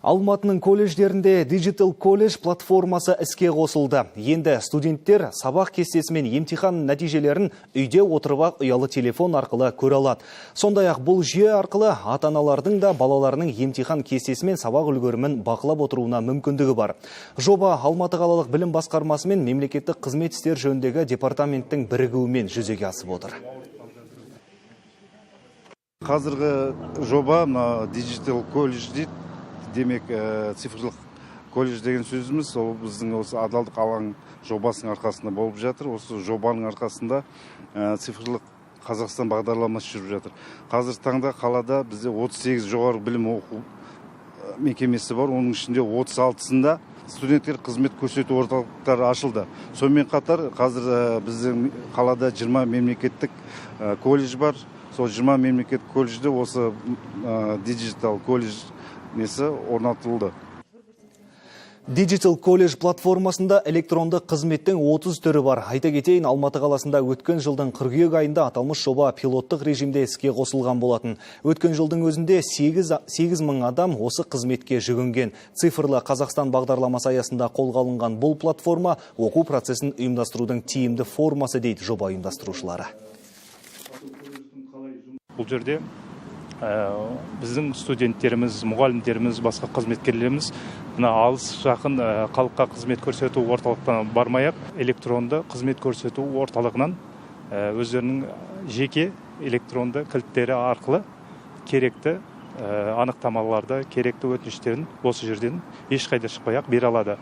Алматының колледждерінде Digital College платформасы іске қосылды. Енді студенттер сабақ кестесі мен емтихан нәтижелерін үйде отырып ұялы телефон арқылы көре алады. Сондай-ақ бұл жүйе арқылы ата-аналардың да балаларының емтихан кестесі мен сабақ үлгерімін бақылап отыруына мүмкіндігі бар. Жоба Алматы қалалық білім басқармасы мен мемлекеттік қызмет істер жөніндегі департаменттің бірігуімен жүзеге асып отыр. Қазіргі жоба Digital College дейді. Демек, цифрлық колледж деген сөзіміз, ол біздің осы адалдық алаң жобасының арқасында болып жатыр. Осы жобаның арқасында цифрлық Қазақстан бағдарламасы жүріп жатыр. Қазір таңда қалада бізде 38 жоғары білім оқу мекемесі бар. Оның ішінде 36-сында студенттер қызмет көрсету орталықтары ашылды. Сонымен қатар қазір біздің қалада 20 мемлекеттік колледж бар. Сол 20 мемлекеттік колледжде осы Digital College орнатылды. Digital College платформасында электронды қызметтің 30 түрі бар. Айта кетейін, Алматы қаласында өткен жылдың қыркүйек айында аталмыш жоба пилоттық режимде іске қосылған болатын. Өткен жылдың өзінде 8 мың адам осы қызметке жүгінген. Цифрлы Қазақстан бағдарламасы аясында қолға алынған бұл платформа оқу процесін ұйымдастырудың тиімді формасы дейді жоба ұйымдастырушылары. Бұл жерде біздің студенттеріміз, мұғалімдеріміз, басқа қызметкерлеріміз алыс жақын халыққа қызмет көрсету орталықтан бармай-ақ электронды қызмет көрсету орталығынан өздерінің жеке электронды кілттері арқылы керекті анықтамаларды, керекті өтініштерін осы жерден ешқайда шықпай-ақ бере алады.